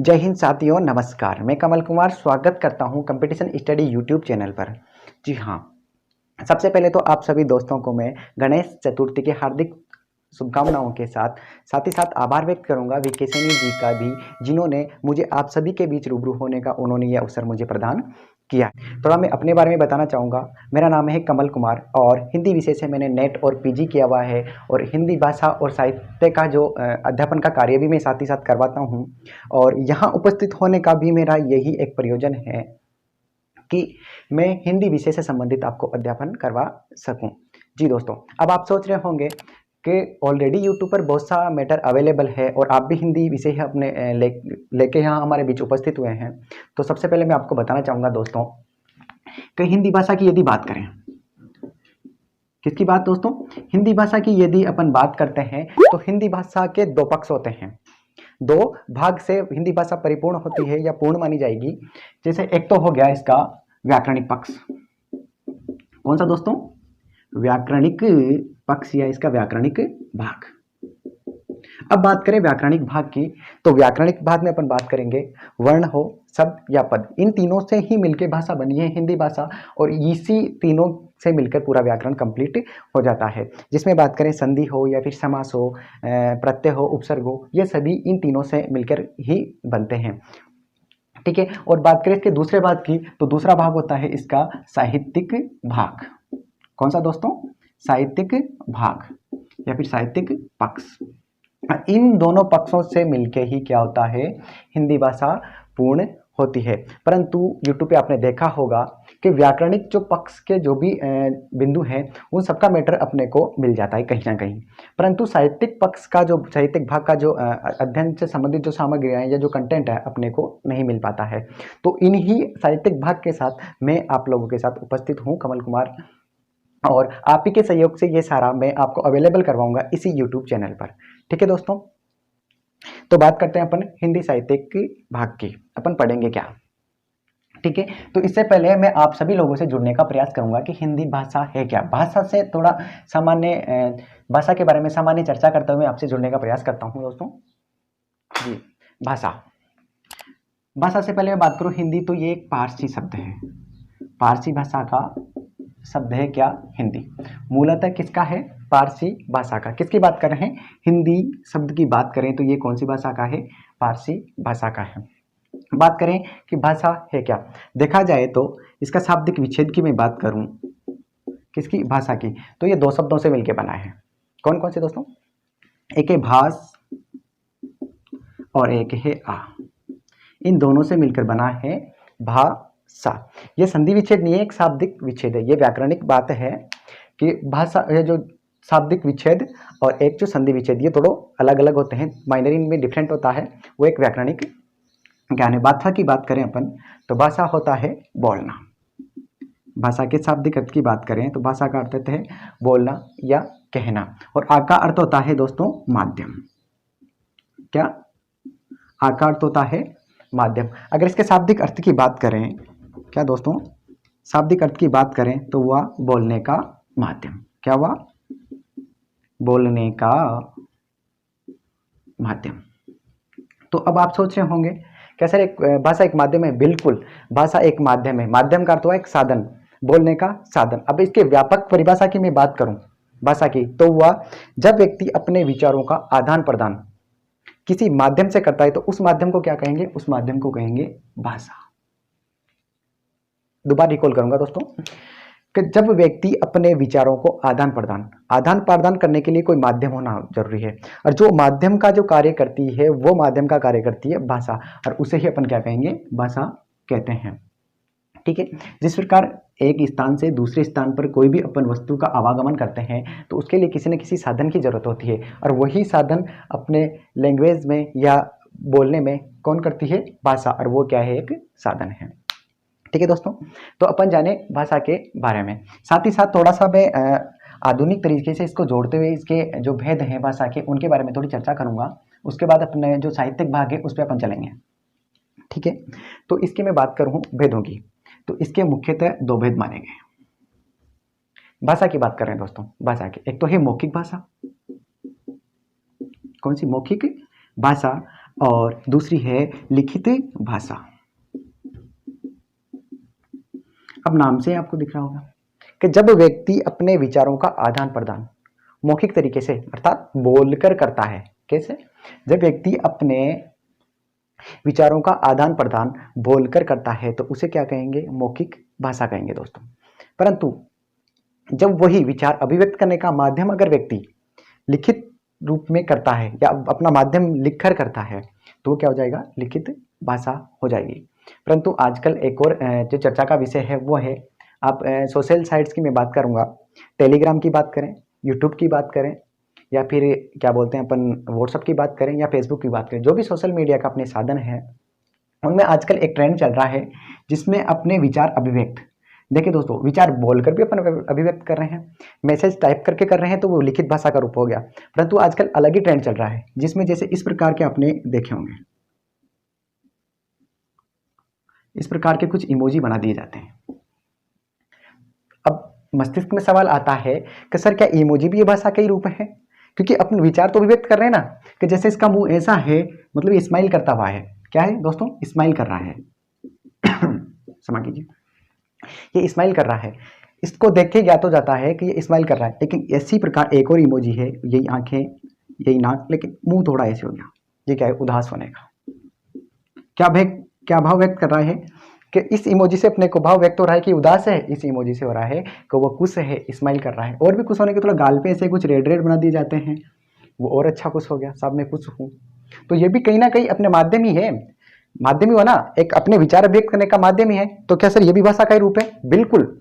जय हिंद साथियों, नमस्कार। मैं कमल कुमार स्वागत करता हूं कंपटीशन स्टडी यूट्यूब चैनल पर। जी हाँ, सबसे पहले तो आप सभी दोस्तों को मैं गणेश चतुर्थी के हार्दिक शुभकामनाओं के साथ ही साथ आभार व्यक्त करूंगा विकेशनी जी का भी, जिन्होंने मुझे आप सभी के बीच रूबरू होने का उन्होंने यह अवसर मुझे प्रदान किया। थोड़ा मैं अपने बारे में बताना चाहूँगा। मेरा नाम है कमल कुमार और हिंदी विषय से मैंने नेट और पीजी किया हुआ है और हिंदी भाषा और साहित्य का जो अध्यापन का कार्य भी मैं साथ ही साथ करवाता हूँ। और यहाँ उपस्थित होने का भी मेरा यही एक प्रयोजन है कि मैं हिंदी विषय से संबंधित आपको अध्यापन करवा सकूं। जी दोस्तों, अब आप सोच रहे होंगे कि ऑलरेडी यूट्यूब पर बहुत सा मैटर अवेलेबल है और आप भी हिंदी विषय अपने लेके यहाँ हमारे बीच उपस्थित हुए हैं। तो सबसे पहले मैं आपको बताना चाहूँगा दोस्तों कि हिंदी भाषा की यदि बात करें, किसकी बात दोस्तों? हिंदी भाषा की यदि अपन बात करते हैं तो हिंदी भाषा के दो पक्ष होते हैं। दो भाग से हिंदी भाषा परिपूर्ण होती है या पूर्ण मानी जाएगी। जैसे एक तो हो गया इसका व्याकरणिक पक्ष। कौन सा दोस्तों? व्याकरणिक पक्ष या इसका व्याकरणिक भाग। अब बात करें व्याकरणिक भाग की, तो व्याकरणिक भाग में अपन बात करेंगे वर्ण हो, शब्द या पद, इन तीनों से ही मिलकर भाषा बनी है हिंदी भाषा और इसी तीनों से मिलकर पूरा व्याकरण कंप्लीट हो जाता है। जिसमें बात करें संधि हो या फिर समास हो, प्रत्यय हो, उपसर्ग हो, ये सभी इन तीनों से मिलकर ही बनते हैं। ठीक है। और बात करें इसके दूसरे भाग की, तो दूसरा भाग होता है इसका साहित्यिक भाग। कौन सा दोस्तों? साहित्यिक भाग या फिर साहित्यिक पक्ष। इन दोनों पक्षों से मिलके ही क्या होता है, हिंदी भाषा पूर्ण होती है। परंतु YouTube पे आपने देखा होगा कि व्याकरणिक जो पक्ष के जो भी बिंदु हैं उन सबका मैटर अपने को मिल जाता है कहीं ना कहीं, परंतु साहित्यिक पक्ष का जो साहित्यिक भाग का जो अध्ययन से संबंधित जो सामग्रियाँ हैं या जो कंटेंट है अपने को नहीं मिल पाता है। तो इन्हीं साहित्यिक भाग के साथ मैं आप लोगों के साथ उपस्थित हूँ, कमल कुमार, और आप ही के सहयोग से ये सारा मैं आपको अवेलेबल करवाऊंगा इसी यूट्यूब चैनल पर। ठीक है दोस्तों, तो बात करते हैं अपन हिंदी साहित्य की भाग की। अपन पढ़ेंगे क्या? ठीक है। तो इससे पहले मैं आप सभी लोगों से जुड़ने का प्रयास करूंगा कि हिंदी भाषा है क्या। भाषा से थोड़ा सामान्य भाषा के बारे में सामान्य चर्चा करते हुए आपसे जुड़ने का प्रयास करता हूं दोस्तों। जी, भाषा। भाषा से पहले मैं बात करूं हिंदी, तो ये एक पारसी शब्द है। पारसी भाषा का शब्द है क्या? हिंदी। मूलतः किसका है? पारसी भाषा का। किसकी बात कर रहे हैं? हिंदी शब्द की बात करें तो ये कौन सी भाषा का है? पारसी भाषा का है। बात करें कि भाषा है क्या, देखा जाए तो इसका शाब्दिक विच्छेद की मैं बात करूं, किसकी? भाषा की, तो ये दो शब्दों से मिलकर बना है। कौन कौन से दोस्तों? एक है भास और एक है आ। इन दोनों से मिलकर बना है भाषा। ये संधि विच्छेद नहीं है, एक शाब्दिक विच्छेद है। ये व्याकरणिक बात है कि भाषा जो शाब्दिक विच्छेद और एक जो संधि विच्छेद, ये थोड़ा अलग अलग होते हैं, माइनर इनमें डिफरेंट होता है, वो एक व्याकरणिक ज्ञान है। भाषा की बात करें अपन तो भाषा होता है बोलना। भाषा के शाब्दिक अर्थ की बात करें तो भाषा का अर्थ है बोलना या कहना, और आ का अर्थ होता है दोस्तों माध्यम। क्या? आ का अर्थ होता है माध्यम। अगर इसके शाब्दिक अर्थ की बात करें, क्या दोस्तों? शाब्दिक अर्थ की बात करें तो वह बोलने का माध्यम। क्या हुआ? बोलने का माध्यम। तो अब आप सोच रहे होंगे क्या सर एक भाषा एक माध्यम है? बिल्कुल, भाषा एक माध्यम है। माध्यम का अर्थ हुआ एक साधन, बोलने का साधन। अब इसके व्यापक परिभाषा की मैं बात करूं भाषा की, तो वह जब व्यक्ति अपने विचारों का आदान प्रदान किसी माध्यम से करता है तो उस माध्यम को क्या कहेंगे? उस माध्यम को कहेंगे भाषा। दोबारा रिकॉल करूंगा दोस्तों कि जब व्यक्ति अपने विचारों को आदान प्रदान करने के लिए कोई माध्यम होना जरूरी है, और जो माध्यम का जो कार्य करती है वो माध्यम का कार्य करती है भाषा, और उसे ही अपन क्या कहेंगे? भाषा कहते हैं। ठीक है। जिस प्रकार एक स्थान से दूसरे स्थान पर कोई भी अपन वस्तु का आवागमन करते हैं तो उसके लिए किसी न किसी साधन की जरूरत होती है, और वही साधन अपने लैंग्वेज में या बोलने में कौन करती है? भाषा, और वो क्या है? एक साधन है। ठीक है दोस्तों, तो अपन जाने भाषा के बारे में, साथ ही साथ थोड़ा सा मैं आधुनिक तरीके से इसको जोड़ते हुए इसके जो भेद हैं भाषा के उनके बारे में थोड़ी चर्चा करूंगा। उसके बाद अपने जो साहित्यिक भाग है उस पर अपन चलेंगे। ठीक है। तो इसकी मैं बात करूं भेदों की, तो इसके मुख्यतः दो भेद माने गए। भाषा की बात कर रहे हैं दोस्तों, भाषा की एक तो है मौखिक भाषा। कौन सी? मौखिक भाषा। और दूसरी है लिखित भाषा। अब नाम से आपको दिख रहा होगा कि जब व्यक्ति अपने विचारों का आदान प्रदान मौखिक तरीके से अर्थात बोलकर करता है। कैसे? जब व्यक्ति अपने विचारों का आदान प्रदान बोलकर करता है तो उसे क्या कहेंगे? मौखिक भाषा कहेंगे दोस्तों। परंतु जब वही विचार अभिव्यक्त करने का माध्यम अगर व्यक्ति लिखित रूप में करता है या अपना माध्यम लिखकर करता है तो क्या हो जाएगा? लिखित भाषा हो जाएगी। परंतु आजकल एक और जो चर्चा का विषय है वो है, आप सोशल साइट्स की मैं बात करूंगा, टेलीग्राम की बात करें, यूट्यूब की बात करें, या फिर क्या बोलते हैं अपन व्हाट्सअप की बात करें या फेसबुक की बात करें, जो भी सोशल मीडिया का अपने साधन है उनमें आजकल एक ट्रेंड चल रहा है जिसमें अपने विचार अभिव्यक्त, देखिए दोस्तों, विचार बोलकर भी अपन अभिव्यक्त कर रहे हैं, मैसेज टाइप करके कर रहे हैं तो वो लिखित भाषा का रूप हो गया। परंतु आजकल अलग ही ट्रेंड चल रहा है जिसमें जैसे इस प्रकार के आपने देखे होंगे, इस प्रकार के कुछ इमोजी बना दिए जाते हैं। अब मस्तिष्क में सवाल आता है कि सर क्या इमोजी भी ये भाषा का ही रूप है? क्योंकि अपने विचार तो अभिव्यक्त कर रहे हैं ना, कि जैसे इसका मुंह ऐसा है मतलब स्माइल करता हुआ है। क्या है दोस्तों? स्माइल कर रहा है। क्षमा कीजिए, ये स्माइल कर रहा है। इसको देख के ज्ञात हो जाता है कि ये स्माइल कर रहा है। लेकिन इसी प्रकार एक और इमोजी है, यही आंखें, यही नाक, लेकिन मुंह थोड़ा ऐसे हो गया। ये क्या है? उदास होने का। क्या भाव व्यक्त कर रहा है? कि इस इमोजी से अपने को भाव व्यक्त हो रहा है कि उदास है, इस इमोजी से हो रहा है कि वो खुश है, स्माइल कर रहा है। और भी खुश होने के थोड़ा गाल पे ऐसे कुछ रेड रेड बना दिए जाते हैं, वो और अच्छा खुश हो गया, साहब मैं खुश हूँ। तो ये भी कहीं ना कहीं अपने माध्यम ही है, माध्यम ही हो ना, एक अपने विचार व्यक्त करने का माध्यम ही है। तो क्या सर ये भी भाषा का ही रूप है? बिल्कुल,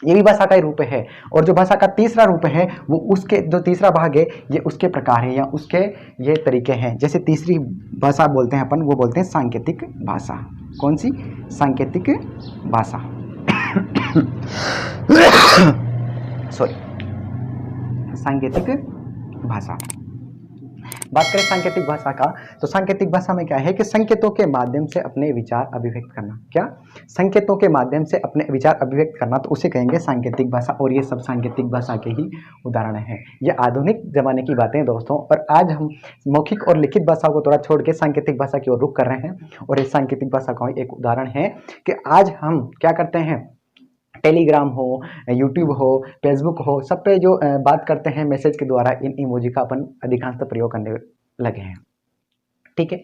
ये भी भाषा का ही रूप है। और जो भाषा का तीसरा रूप है वो उसके जो तीसरा भाग है ये उसके प्रकार है या उसके ये तरीके हैं। जैसे तीसरी भाषा बोलते हैं अपन, वो बोलते हैं सांकेतिक भाषा। कौन सी? सांकेतिक भाषा। सॉरी, सांकेतिक भाषा। बात करें सांकेतिक भाषा का, तो सांकेतिक भाषा में क्या है कि संकेतों के माध्यम से अपने विचार अभिव्यक्त करना। क्या? संकेतों के माध्यम से अपने विचार अभिव्यक्त करना, तो उसे कहेंगे सांकेतिक भाषा। और ये सब सांकेतिक भाषा के ही उदाहरण हैं। ये आधुनिक जमाने की बातें दोस्तों, और आज हम मौखिक और लिखित भाषा को थोड़ा छोड़ के सांकेतिक भाषा की ओर रुख कर रहे हैं। और इस सांकेतिक भाषा का एक उदाहरण है कि आज हम क्या करते हैं, टेलीग्राम हो, यूट्यूब हो, फेसबुक हो, सब पे जो बात करते हैं मैसेज के द्वारा, इन इमोजी का अपन अधिकांशतः प्रयोग करने लगे हैं। ठीक है,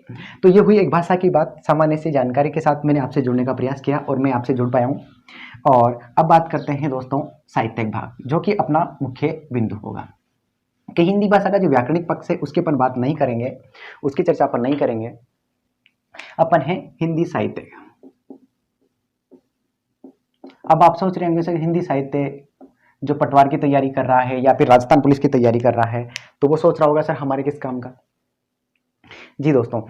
तो ये हुई एक भाषा की बात। सामान्य सी जानकारी के साथ मैंने आपसे जुड़ने का प्रयास किया और मैं आपसे जुड़ पाया हूँ। और अब बात करते हैं दोस्तों साहित्यिक भाग, जो कि अपना मुख्य बिंदु होगा। कि हिंदी भाषा का जो व्याकरणिक पक्ष है उसके अपन बात नहीं करेंगे, उसकी चर्चा अपन नहीं करेंगे। अपन है हिंदी साहित्य। अब आप सोच रहे होंगे सर हिंदी साहित्य जो पटवार की तैयारी कर रहा है या फिर राजस्थान पुलिस की तैयारी कर रहा है तो वो सोच रहा होगा सर हमारे किस काम का। जी दोस्तों,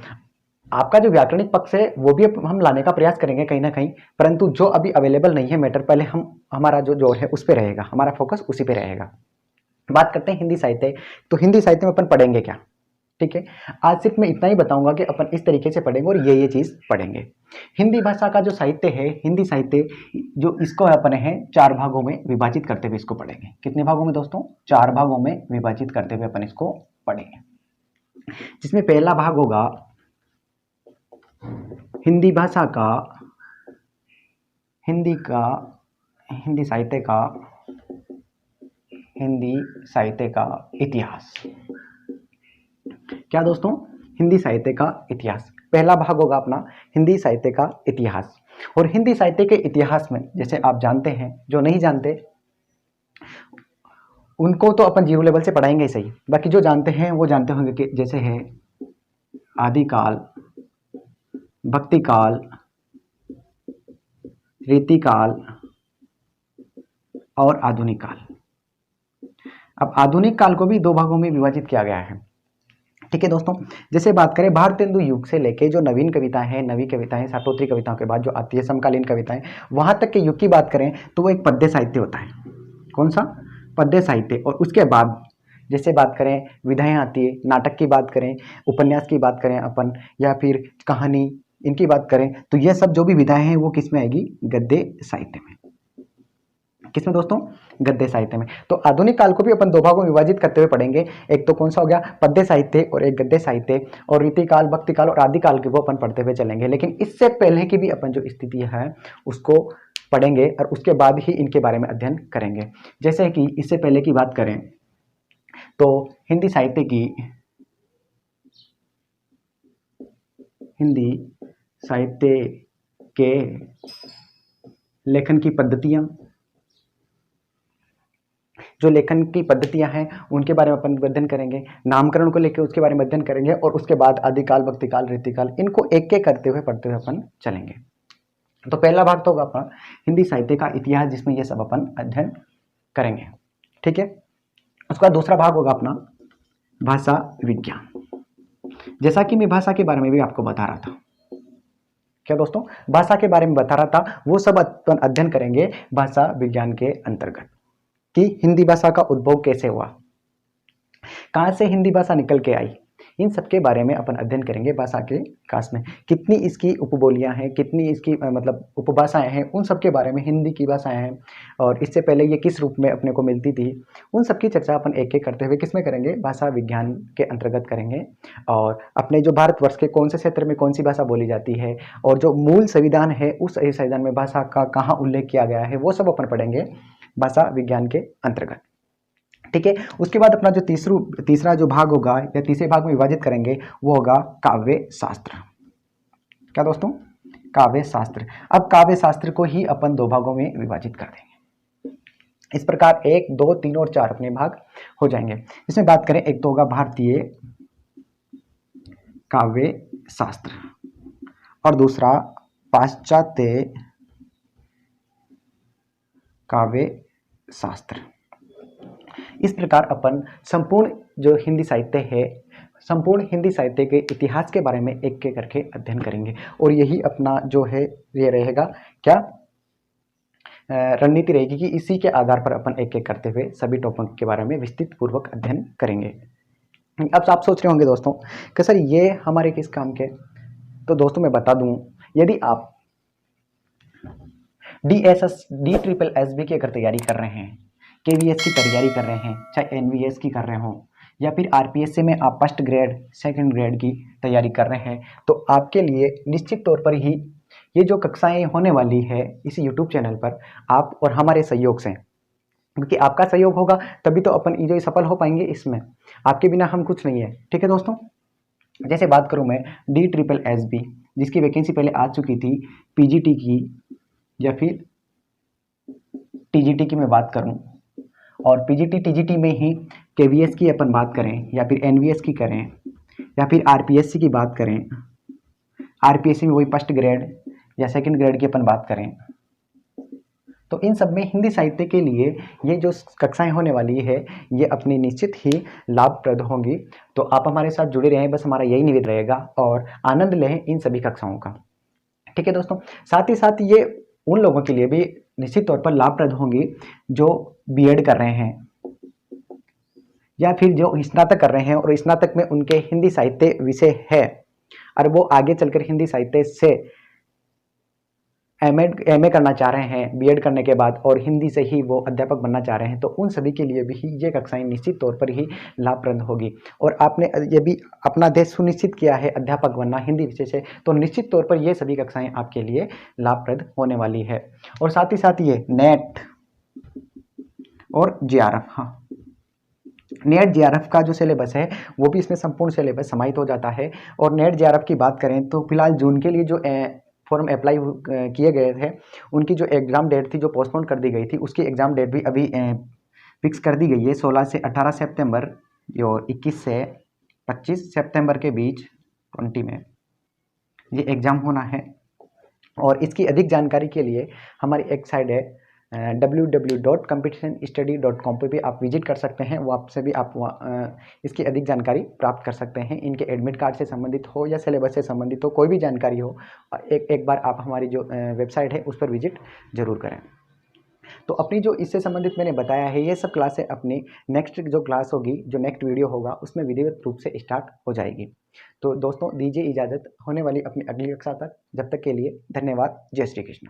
आपका जो व्याकरणिक पक्ष है वो भी हम लाने का प्रयास करेंगे कहीं ना कहीं, परंतु जो अभी अवेलेबल नहीं है मैटर, पहले हम हमारा जो जोर है उस पर रहेगा, हमारा फोकस उसी पे रहेगा। बात करते हैं हिंदी साहित्य। तो हिंदी साहित्य में अपन पढ़ेंगे क्या? ठीक है, आज सिर्फ मैं इतना ही बताऊंगा कि अपन इस तरीके से पढ़ेंगे और ये चीज पढ़ेंगे। हिंदी भाषा का जो साहित्य है, हिंदी साहित्य जो इसको अपन है 4 भागों में विभाजित करते हुए इसको पढ़ेंगे। कितने भागों में दोस्तों? 4 भागों में विभाजित करते हुए अपन इसको पढ़ेंगे। जिसमें पहला भाग होगा हिंदी भाषा का, हिंदी साहित्य का इतिहास। क्या दोस्तों? हिंदी साहित्य का इतिहास। पहला भाग होगा अपना हिंदी साहित्य का इतिहास। और हिंदी साहित्य के इतिहास में जैसे आप जानते हैं, जो नहीं जानते उनको तो अपन जीरो लेवल से पढ़ाएंगे ही सही, बाकी जो जानते हैं वो जानते होंगे कि जैसे है आदिकाल, भक्तिकाल, रीतिकाल और आधुनिक काल। अब आधुनिक काल को भी 2 भागों में विभाजित किया गया है। ठीक है दोस्तों, जैसे बात करें भारतेंदु युग से लेके जो नवीन कविताएं हैं, नवी कविताएं, सातोत्री कविताओं के बाद जो आती है समकालीन कविताएं, वहां तक के युग की बात करें तो वो एक पद्य साहित्य होता है। कौन सा? पद्य साहित्य। और उसके बाद जैसे बात करें विधाएं आती है, नाटक की बात करें, उपन्यास की बात करें अपन, या फिर कहानी, इनकी बात करें, तो ये सब जो भी विधाएं हैं वो किस में आएगी? गद्य साहित्य में। किसमें दोस्तों? गद्य साहित्य में। तो आधुनिक काल को भी अपन दो भागों में विभाजित करते हुए पढ़ेंगे। एक तो कौन सा हो गया? पद्य साहित्य और एक गद्य साहित्य, और रीतिकाल, भक्तिकाल और आदिकाल के वो अपन पढ़ते हुए चलेंगे। लेकिन इससे पहले की भी अपन जो स्थिति है उसको पढ़ेंगे और उसके बाद ही इनके बारे में अध्ययन करेंगे। जैसे कि इससे पहले की बात करें तो हिंदी साहित्य के लेखन की पद्धतियां, जो लेखन की पद्धतियां हैं उनके बारे में अपन अध्ययन करेंगे। नामकरण को लेकर उसके बारे में अध्ययन करेंगे और उसके बाद आदिकाल, भक्तिकाल, रीतिकाल, इनको एक एक करते हुए पढ़ते हुए अपन चलेंगे। तो पहला भाग तो होगा अपना हिंदी साहित्य का इतिहास, जिसमें ये सब अपन अध्ययन करेंगे। ठीक है। उसका दूसरा भाग होगा अपना भाषा विज्ञान। जैसा कि मैं भाषा के बारे में भी आपको बता रहा था, क्या दोस्तों? भाषा के बारे में बता रहा था, वो सब अपन अध्ययन करेंगे भाषा विज्ञान के अंतर्गत कि हिंदी भाषा का उद्भव कैसे हुआ, कहाँ से हिंदी भाषा निकल के आई, इन सब के बारे में अपन अध्ययन करेंगे। भाषा के विकास में कितनी इसकी उपबोलियां हैं, कितनी इसकी मतलब उपभाषाएं हैं, उन सब के बारे में, हिंदी की भाषाएं हैं और इससे पहले ये किस रूप में अपने को मिलती थी, उन सब की चर्चा अपन एक एक करते हुए किस में करेंगे? भाषा विज्ञान के अंतर्गत करेंगे। और अपने जो भारतवर्ष के कौन से क्षेत्र में कौन सी भाषा बोली जाती है और जो मूल संविधान है उस संविधान में भाषा का कहाँ उल्लेख किया गया है, वो सब अपन पढ़ेंगे भाषा विज्ञान के अंतर्गत। ठीक है। उसके बाद अपना जो तीसरा जो भाग होगा या तीसरे भाग में विभाजित करेंगे वो होगा काव्य शास्त्र। क्या दोस्तों? काव्य शास्त्र। अब काव्य शास्त्र को ही अपन दो भागों में विभाजित कर देंगे। इस प्रकार 1, 2, 3 और 4 अपने भाग हो जाएंगे। इसमें बात करें, एक तो होगा भारतीय काव्य शास्त्र और दूसरा पाश्चात्य काव्य शास्त्र। इस प्रकार अपन संपूर्ण जो हिंदी साहित्य है, संपूर्ण हिंदी साहित्य के इतिहास के बारे में एक एक करके अध्ययन करेंगे और यही अपना जो है ये रहेगा क्या रणनीति रहेगी कि इसी के आधार पर अपन एक एक करते हुए सभी टॉपिक के बारे में विस्तृत पूर्वक अध्ययन करेंगे। अब आप सोच रहे होंगे दोस्तों कि सर ये हमारे किस काम के? तो दोस्तों मैं बता दूं, यदि आप DSSB की अगर तैयारी कर रहे हैं, KVS की तैयारी कर रहे हैं, चाहे NVS की कर रहे हो या फिर RPSC में आप फर्स्ट ग्रेड, सेकंड ग्रेड की तैयारी कर रहे हैं, तो आपके लिए निश्चित तौर पर ही ये जो कक्षाएं होने वाली है इस YouTube चैनल पर आप और हमारे सहयोग से, क्योंकि आपका सहयोग होगा तभी तो अपन जो सफल हो पाएंगे इसमें, आपके बिना हम कुछ नहीं है। ठीक है दोस्तों। जैसे बात करूँ मैं DSSB जिसकी वैकेंसी पहले आ चुकी थी, PGT की या फिर TGT की मैं बात करूँ, और PGT TGT में ही KVS की अपन बात करें या फिर NVS की करें या फिर RPSC की बात करें, RPSC में वही फर्स्ट ग्रेड या सेकंड ग्रेड की अपन बात करें, तो इन सब में हिंदी साहित्य के लिए ये जो कक्षाएं होने वाली है ये अपनी निश्चित ही लाभप्रद होंगी। तो आप हमारे साथ जुड़े रहें, बस हमारा यही निवेदन रहेगा और आनंद लें इन सभी कक्षाओं का। ठीक है दोस्तों। साथ ही साथ ये उन लोगों के लिए भी निश्चित तौर पर लाभप्रद होंगी जो BEd कर रहे हैं या फिर जो स्नातक कर रहे हैं और स्नातक में उनके हिंदी साहित्य विषय है और वो आगे चलकर हिंदी साहित्य से MA करना चाह रहे हैं BEd करने के बाद और हिंदी से ही वो अध्यापक बनना चाह रहे हैं, तो उन सभी के लिए भी ये कक्षाएं निश्चित तौर पर ही लाभप्रद होगी। और आपने ये भी अपना देश सुनिश्चित किया है अध्यापक बनना हिंदी विषय से, तो निश्चित तौर पर ये सभी कक्षाएं आपके लिए लाभप्रद होने वाली है। और साथ ही साथ ये नेट और JRF, हाँ नेट JRF का जो सिलेबस है वो भी इसमें संपूर्ण सिलेबस समाहित हो जाता है। और नेट JRF की बात करें तो फिलहाल जून के लिए जो फॉर्म अप्लाई किए गए थे उनकी जो एग्ज़ाम डेट थी जो पोस्टपोन कर दी गई थी, उसकी एग्ज़ाम डेट भी अभी फिक्स कर दी गई है 16 से 18 सितंबर और 21 से 25 सितंबर के बीच 20 में ये एग्ज़ाम होना है। और इसकी अधिक जानकारी के लिए हमारी एक साइट है www.competitionstudy.com पे भी आप विजिट कर सकते हैं, वो आपसे भी आप इसकी अधिक जानकारी प्राप्त कर सकते हैं। इनके एडमिट कार्ड से संबंधित हो या सिलेबस से संबंधित हो, कोई भी जानकारी हो, एक बार आप हमारी जो वेबसाइट है उस पर विजिट जरूर करें। तो अपनी जो इससे संबंधित मैंने बताया है ये सब क्लासें अपनी नेक्स्ट जो क्लास होगी, जो नेक्स्ट वीडियो होगा उसमें विधिवत रूप से स्टार्ट हो जाएगी। तो दोस्तों दीजिए इजाज़त, होने वाली अपनी अगली कक्षा तक, जब तक के लिए धन्यवाद। जय श्री कृष्ण।